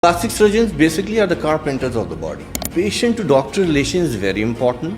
Plastic surgeons basically are the carpenters of the body. Patient to doctor relation is very important.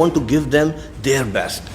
want to give them their best.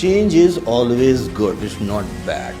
Change is always good, it's not bad.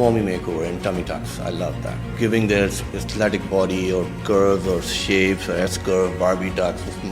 Mommy makeover and tummy tucks, I love that. Giving their athletic body or curves or shapes or S-curve, Barbie tucks,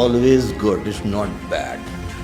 always good, it's not bad.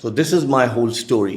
So this is my whole story.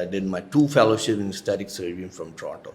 I did my 2 fellowship in aesthetic surgery from Toronto.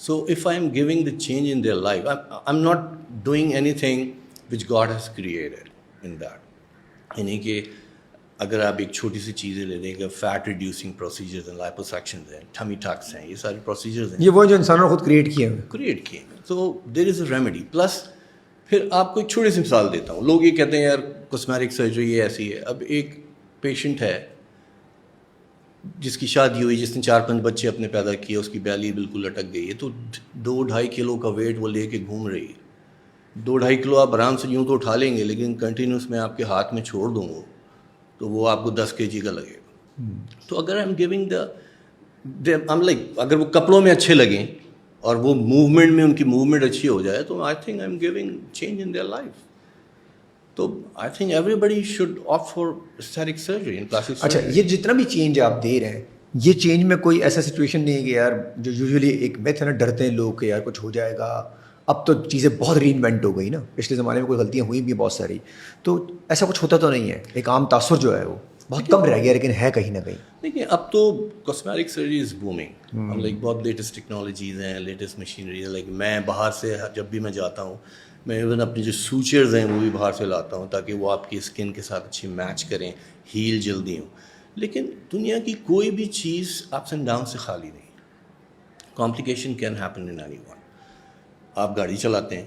So if I am giving the change in their life, I'm not doing anything which God has created in that. یعنی کہ اگر آپ ایک چھوٹی سی چیزیں لے لیں کہ فیٹ ریڈیوسنگ پروسیجرز ہیں, لائپوسیکشنز ہیں, ٹمی ٹاکس ہیں, یہ ساری پروسیجرز ہیں, یہ وہ جو انسانوں نے خود کریٹ کیے ہیں. تو دیر از اے ریمیڈی. پلس پھر آپ کو ایک چھوٹی سی مثال دیتا ہوں. لوگ یہ کہتے ہیں یار کاسمیٹک سرجری یہ ایسی ہے. اب ایک پیشنٹ ہے جس کی شادی ہوئی, جس نے 4-5 بچے اپنے پیدا کیے, اس کی بیلی بالکل لٹک گئی ہے, تو 2-2.5 کلو کا ویٹ وہ لے کے گھوم رہی ہے. 2-2.5 کلو آپ آرام سے یوں تو اٹھا لیں گے, لیکن کنٹینیوس میں آپ کے ہاتھ میں چھوڑ دوں گا تو وہ آپ کو 10 kg کا لگے گا. تو اگر آئی ایم گیونگ اگر وہ کپڑوں میں اچھے لگیں اور وہ موومنٹ میں ان کی موومنٹ اچھی ہو جائے, تو I think I am giving change in their life. تو I think everybody should opt for aesthetic surgery in plastic. اچھا, یہ جتنا بھی چینج آپ دے رہے ہیں, یہ چینج میں کوئی ایسا سچویشن نہیں ہے کہ یار جو یوزلی ایک میتھ ہے نا, ڈرتے ہیں لوگ کہ یار کچھ ہو جائے گا. اب تو چیزیں بہت ری انوینٹ ہو گئی نا, پچھلے زمانے میں کوئی غلطیاں ہوئی بھی بہت ساری, تو ایسا کچھ ہوتا تو نہیں ہے. ایک عام تاثر جو ہے وہ بہت کم رہ گیا, لیکن ہے کہیں نہ کہیں. دیکھیے اب تو cosmetic surgery is booming. Like بہت لیٹسٹ ٹیکنالوجیز ہیں, لیٹسٹ مشینری ہے. لائک میں باہر سے جب بھی میں جاتا ہوں, میں ایون اپنی جو سوچرز ہیں وہ بھی باہر سے لاتا ہوں تاکہ وہ آپ کی اسکن کے ساتھ اچھی میچ کریں, ہیل جلدی ہوں. لیکن دنیا کی کوئی بھی چیز اپس اینڈ ڈاؤن سے خالی نہیں. Complication can happen in any one. آپ گاڑی چلاتے ہیں,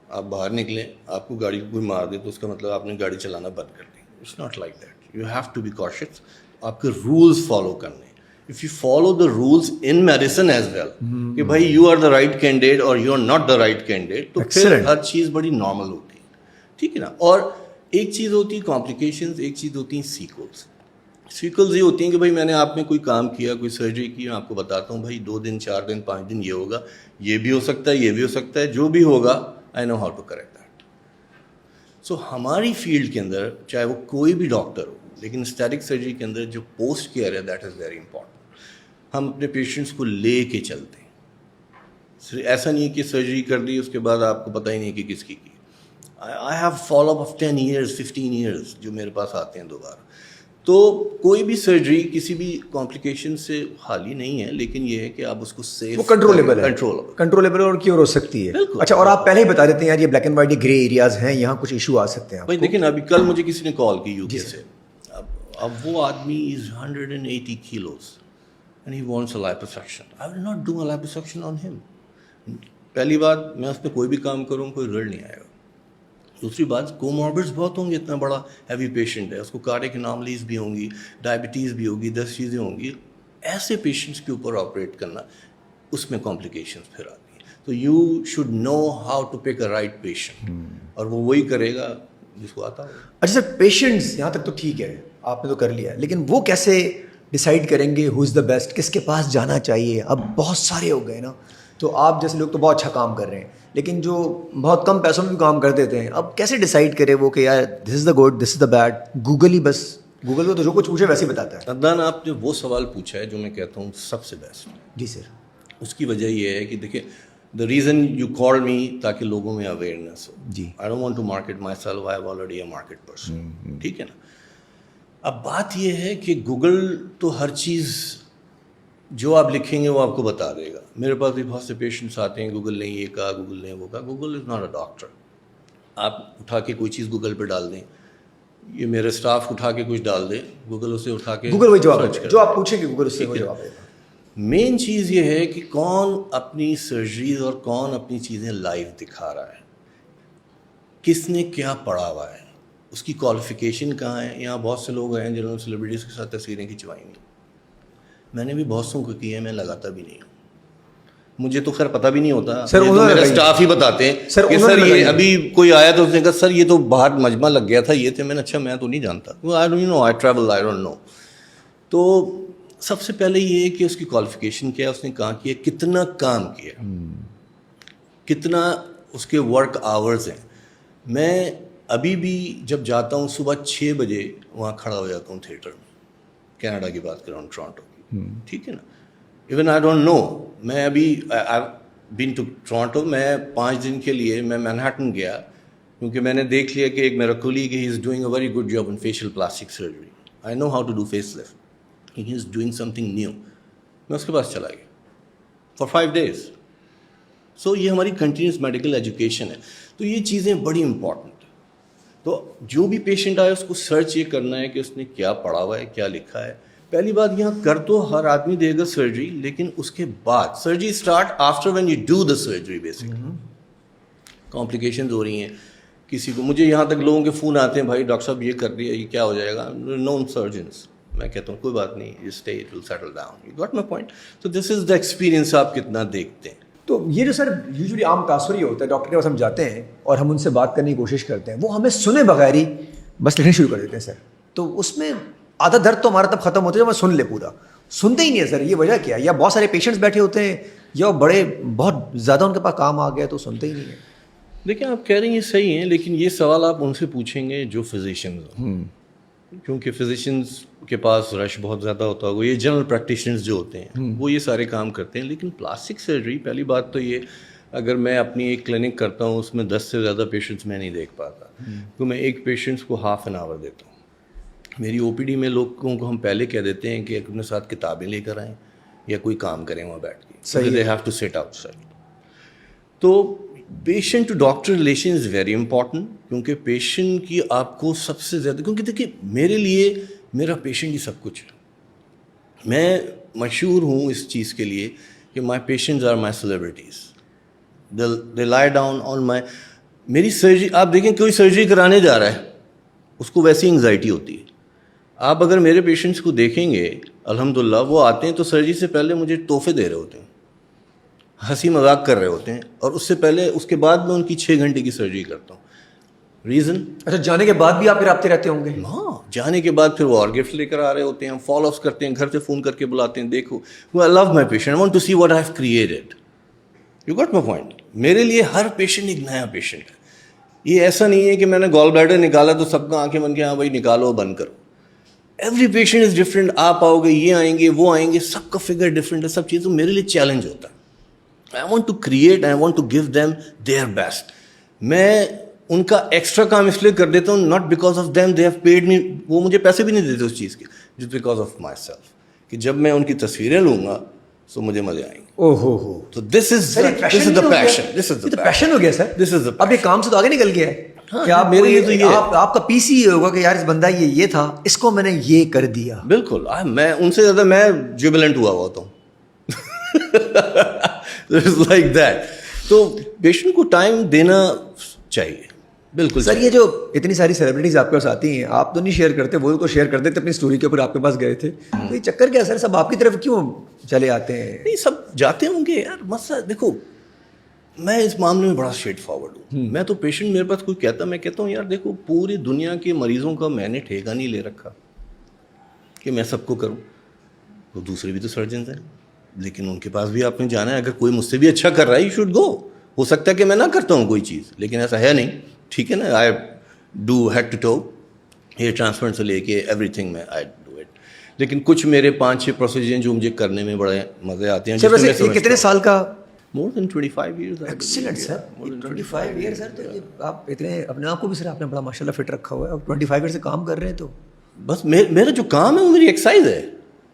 آپ باہر نکلیں, آپ کو گاڑی کو کوئی مار دے تو اس کا مطلب آپ نے گاڑی چلانا بند کر دی. It's not like that. You have to be cautious. آپ کے رولس فالو کرنے. If you follow the rules in medicine as well کہ بھائی you are the right candidate اور you are not the right candidate, تو پھر ہر چیز بڑی نارمل ہوتی ہے. ٹھیک ہے نا. اور ایک چیز ہوتی ہے کمپلیکیشنز, ایک چیز ہوتی ہیں سیکولز. سیکولز یہ ہوتی ہیں کہ بھائی میں نے آپ میں کوئی کام کیا, کوئی سرجری کی, میں آپ کو بتاتا ہوں بھائی 2 دن 4 دن 5 دن یہ ہوگا, یہ بھی ہو سکتا ہے, یہ بھی ہو سکتا ہے, جو بھی ہوگا I know how to correct that. So ہماری فیلڈ کے اندر چاہے وہ کوئی بھی ڈاکٹر ہو, لیکن اسٹیرک سرجری کے اندر جو پوسٹ کیئر ہے دیٹ از ویری امپورٹنٹ. ہم اپنے پیشنٹس کو لے کے چلتے ہیں. ایسا نہیں ہے کہ سرجری کر دی اس کے بعد آپ کو پتہ ہی نہیں کہ کس کی. I have follow up of 10 years 15 years جو میرے پاس آتے ہیں دوبارہ. تو کوئی بھی سرجری کسی بھی کمپلیکیشن سے خالی نہیں ہے, لیکن یہ ہے کہ آپ اس کو سیف, وہ کنٹرولبل اور کیور ہو سکتی ہے. اچھا, اور آپ پہلے ہی بتا دیتے ہیں یار یہ black and white grey areas ہیں, یہاں کچھ ایشو آ سکتے ہیں. بھائی لیکن ابھی کل مجھے کسی نے کال کی UK سے. اب وہ آدمی از 180 kilos and he wants a liposuction. I will not do a liposuction on him. پہلی بات, میں اس پہ کوئی بھی کام کروں کوئی رزلٹ نہیں آئے گا. دوسری بات, کوموربڈس بہت ہوں گے, اتنا بڑا ہیوی پیشنٹ ہے, اس کو کارڈیک اناملیز بھی ہوں گی, ڈائبٹیز بھی ہوگی, 10 چیزیں ہوں گی. ایسے پیشنٹس کے اوپر آپریٹ کرنا, اس میں کمپلیکیشنس پھر آتی ہیں. تو you should know how to pick a right patient, اور وہ وہی کرے گا جس کو آتا ہوگا. اچھا سر, پیشنٹس یہاں تک تو ٹھیک ہے, آپ نے تو کر لیا, لیکن وہ کیسے ڈیسائیڈ کریں گے ہو از دا بیسٹ, کس کے پاس جانا چاہیے؟ اب بہت سارے ہو گئے نا, تو آپ جیسے لوگ تو بہت اچھا کام کر رہے ہیں, لیکن جو بہت کم پیسوں میں بھی کام کر دیتے ہیں, اب کیسے ڈیسائیڈ کرے وہ کہ یار this is the good, this is the bad? Google ہی بس, گوگل کو تو جو کچھ پوچھے ویسے ہی بتاتا ہے. عدنان, آپ نے وہ سوال پوچھا ہے جو میں کہتا ہوں سب سے بیسٹ. جی سر. اس کی وجہ یہ ہے کہ دیکھیں, دا ریزن یو کال می تاکہ لوگوں میں اویئرنیس ہو. جی, I don't want to market myself, I have already a market person. ٹھیک ہے نا. اب بات یہ ہے کہ گوگل تو ہر چیز جو آپ لکھیں گے وہ آپ کو بتا دے گا. میرے پاس بھی بہت سے پیشنٹس آتے ہیں, گوگل نے یہ کہا, گوگل نے وہ کہا. Google is not a doctor. آپ اٹھا کے کوئی چیز گوگل پہ ڈال دیں, یہ میرے اسٹاف اٹھا کے کچھ ڈال دیں, گوگل اسے اٹھا کے گوگل وہی جواب ہے جو آپ پوچھیں گے, گوگل اس سے وہ جواب دے گا. مین چیز یہ ہے کہ کون اپنی سرجریز اور کون اپنی چیزیں لائیو دکھا رہا ہے, کس نے کیا پڑھا ہوا ہے, اس کی کوالیفیکیشن کہاں ہے. یہاں بہت سے لوگ ہیں جنہوں نے سیلیبریٹیز کے ساتھ تصویریں کھنچوائی ہیں. میں نے بھی بہت سوں کو کی ہے, میں لگاتا بھی نہیں ہوں. مجھے تو خیر پتہ بھی نہیں ہوتا, سر میرے اسٹاف ہی بتاتے ہیں کہ سر یہ ابھی کوئی آیا تو اس نے کہا سر یہ تو باہر مجمع لگ گیا تھا, یہ تھے. میں نے اچھا میں تو نہیں جانتا, I don't know, I travel, I don't know. تو سب سے پہلے یہ ہے کہ اس کی کوالیفیکیشن کیا ہے, اس نے کہاں کیا, کتنا کام کیا, کتنا اس کے ورک آورز ہیں. میں ابھی بھی جب جاتا ہوں صبح 6 بجے وہاں کھڑا ہو جاتا ہوں تھیٹر میں, کینیڈا کی بات کر رہا ہوں, ٹورانٹو کی. ٹھیک ہے نا. ایون آئی ڈونٹ نو, میں ابھی بین ٹو ٹورانٹو, میں 5 دن کے لیے میں مینہٹن گیا کیونکہ میں نے دیکھ لیا کہ ایک میرا کولیگ ہی is doing a very good job in facial plastic surgery. I know how to do face lift, he is doing something new. میں اس کے پاس چلا گیا فار 5 days. سو یہ ہماری کنٹینیوس میڈیکل ایجوکیشن ہے. تو یہ چیزیں بڑی امپورٹنٹ. تو جو بھی پیشنٹ آئے اس کو سرچ یہ کرنا ہے کہ اس نے کیا پڑھا ہوا ہے, کیا لکھا ہے. پہلی بات یہاں کر تو ہر آدمی دے گا سرجری, لیکن اس کے بعد surgery start after when you do the surgery. Basically complications ہو رہی ہیں کسی کو, مجھے یہاں تک لوگوں کے فون آتے ہیں, بھائی ڈاکٹر صاحب یہ کر دیا, یہ کیا ہو جائے گا. نون سرجنس. میں کہتا ہوں کوئی بات نہیں, you stay, it will settle down. You got my point. تو دس از دا ایکسپیرینس. آپ کتنا دیکھتے ہیں. تو یہ جو سر یوزلی عام تاثر یہ ہوتا ہے, ڈاکٹر کے پاس ہم جاتے ہیں اور ہم ان سے بات کرنے کی کوشش کرتے ہیں, وہ ہمیں سنے بغیر ہی بس لکھنا شروع کر دیتے ہیں سر. تو اس میں آدھا درد تو ہمارا تب ختم ہوتا ہے جب میں سن لے پورا. سنتے ہی نہیں ہے سر, یہ وجہ کیا ہے؟ یا بہت سارے پیشنٹس بیٹھے ہوتے ہیں یا بڑے بہت زیادہ ان کے پاس کام آ گیا تو سنتے ہی نہیں ہیں. دیکھیں آپ کہہ رہے ہیں یہ صحیح ہیں, لیکن یہ سوال آپ ان سے پوچھیں گے جو فزیشنز ہیں, کیونکہ فزیشنز کے پاس رش بہت زیادہ ہوتا ہوگا. یہ جنرل پریکٹیشنرز جو ہوتے ہیں وہ یہ سارے کام کرتے ہیں. لیکن پلاسٹک سرجری, پہلی بات تو یہ, اگر میں اپنی ایک کلینک کرتا ہوں اس میں 10 سے زیادہ پیشنٹس میں نہیں دیکھ پاتا, تو میں ایک پیشنٹس کو ہاف این آور دیتا ہوں. میری او پی ڈی میں لوگوں کو ہم پہلے کہہ دیتے ہیں کہ اپنے ساتھ کتابیں لے کر آئیں یا کوئی کام کریں وہاں بیٹھ کے. They have to sit outside. تو patient to doctor relation is very important, کیونکہ پیشنٹ کی آپ کو سب سے زیادہ, کیونکہ دیکھیے میرے لیے میرا پیشنٹ ہی سب کچھ ہے. میں مشہور ہوں اس چیز کے لیے کہ مائی پیشنٹس آر مائی سیلیبریٹیز. دے لائی ڈاؤن آن مائی. میری سرجری آپ دیکھیں, کوئی سرجری کرانے جا رہا ہے اس کو ویسی انگزائٹی ہوتی ہے. آپ اگر میرے پیشنٹس کو دیکھیں گے الحمدللہ, وہ آتے ہیں تو سرجری سے پہلے مجھے تحفے دے رہے ہوتے ہیں, ہنسی مذاق کر رہے ہوتے ہیں, اور اس سے پہلے اس کے بعد میں ان کی 6 گھنٹے کی سرجری کرتا ہوں. ریزن, اچھا جانے کے بعد بھی آپ پھر آتے رہتے ہوں گے؟ ہاں, جانے کے بعد پھر وہ اور گفٹ لے کر آ رہے ہوتے ہیں, ہم فالو اپس کرتے ہیں, گھر سے فون کر کے بلاتے ہیں, دیکھو I love my patient, I want to see what I have created. You got my point. میرے لیے ہر پیشنٹ ایک نیا پیشنٹ ہے. یہ ایسا نہیں ہے کہ میں نے گال بلیڈر نکالا تو سب کا آنکھیں بن کے ہاں بھائی نکالو بند کرو. Every patient is different. آپ آؤ گے, یہ آئیں گے, وہ آئیں گے, سب کا فگر ڈفرینٹ ہے, سب چیزیں میرے لیے چیلنج ہوتا ہے. I want to create, I want to give them their best. میں ان کا ایکسٹرا کام اس لیے کر دیتا ہوں, not because of them, they have paid me. وہ مجھے پیسے بھی نہیں دیتے اس چیز کے, just because of myself. کہ جب میں ان کی تصویریں لوں گا تو مجھے مزے آئیں گے. او ہو. تو this is the passion. This is the passion ہو گیا سر. This is the اب یہ کام سے تو آگے نکل گیا ہے کہ آپ میرے لیے تو یہ آپ کا پی سی یہ ہوگا کہ یار اس بندہ یہ تھا, اس کو میں نے یہ کر دیا. بالکل. میں ان سے زیادہ میں جوبلنٹ ہوا ہوتا ہوں. Like that. تو پیشنٹ کو ٹائم دینا چاہیے. بالکل سر. یہ جو اتنی ساری سیلیبریٹیز آپ کے پاس آتی ہیں, آپ تو نہیں شیئر کرتے, وہ تو شیئر کرتے تھے اپنی اسٹوری کے اوپر, آپ کے پاس گئے تھے, تو یہ چکر کیا سر, سب آپ کی طرف کیوں چلے آتے ہیں؟ نہیں, سب جاتے ہوں گے یار. مسئلہ دیکھو, میں اس معاملے میں بڑا اسٹریٹ فارورڈ ہوں. میں تو پیشنٹ میرے پاس کوئی کہتا, میں کہتا ہوں یار دیکھو پوری دنیا کے مریضوں کا میں نے ٹھیکہ نہیں لے رکھا کہ میں سب کو کروں. تو دوسرے بھی تو سرجنز ہیں, لیکن ان کے پاس بھی آپ نے جانا ہے. اگر کوئی مجھ سے بھی اچھا کر رہا ہے, یو شوڈ گو. ہو سکتا ہے کہ میں نہ کرتا ہوں کوئی چیز, لیکن ایسا ہے نہیں. ٹھیک ہے نا, I do head to toe, hair transplant سے لے کے ایوری تھنگ میں آئی ڈو اٹ. لیکن کچھ میرے 5-6 پروسیجر جو مجھے کرنے میں بڑے مزے آتے ہیں. یہ کتنے سال کا؟ مور دین 25 years. ایکسیلنٹ سر. 25 ایئر سر. تو آپ اتنے اپنے آپ کو بھی سر آپ نے بڑا ماشاء اللہ فٹ رکھا ہوا ہے, اب 25 ایئر سے کام کر رہے ہیں. تو بس میرا جو کام ہے وہ میری ایکسرسائز ہے.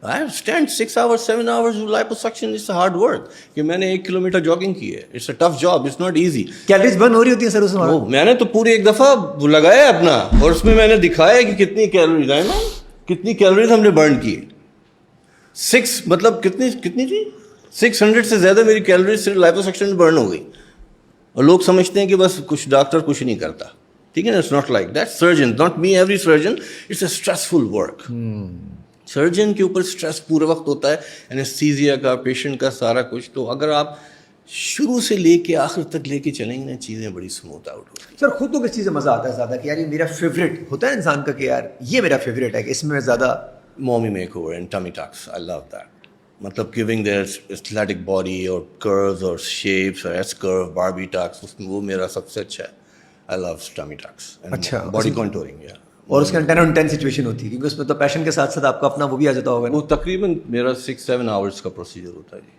I stand 6 hours, 7 hours with liposuction. It's a hard work. کہ میں نے 1 کلومیٹر جاگنگ کی ہے. It's a tough job. It's not easy. Calories burn ہو رہی ہوتی ہیں سر اس میں؟ میں نے تو پوری ایک دفعہ لگایا اپنا, اور اس میں میں نے دکھایا کہ کتنی کیلوریز آئے نا, کتنی کیلوریز ہم نے برن کی. 6 مطلب کتنی تھی, 600 سے زیادہ میری کیلوریز صرف لائپوسکشن میں برن ہو گئی. اور لوگ سمجھتے ہیں کہ بس کچھ ڈاکٹر کچھ نہیں کرتا. ٹھیک ہے نا, it's not like that. Surgeon, not me, every surgeon, it's a stressful work. Surgeon کے اوپر اسٹریس پورے وقت ہوتا ہے, اینستھیزیا کا, پیشنٹ کا, سارا کچھ. تو اگر آپ شروع سے لے کے آخر تک لے کے چلیں گے نا, چیزیں بڑی اسموتھ آؤٹ ہوتی ہیں. سر خود تو کس چیز میں مزہ آتا ہے زیادہ کہ یار یہ میرا فیوریٹ ہوتا ہے انسان کا, کہ یار یہ میرا فیوریٹ ہے, کہ اس میں زیادہ mommy makeover and tummy tucks. I love that. مطلب گیونگ دیئر ایتھلیٹک باڈی اور کروز اور شیپس اور ایس کرو, باربی ٹاکس, اس میں وہ میرا سب سے اچھا ہے. آئی لو ٹمی ٹاکس. اچھا, باڈی کانٹورنگ. یا اور اس کے 10 on 10 سچویشن ہوتی ہے, کیونکہ اس میں تو پیشن کے ساتھ ساتھ آپ کا اپنا وہ بھی آ جاتا ہوگا. وہ تقریباً میرا 6-7 hours کا پروسیجر ہوتا ہے جی.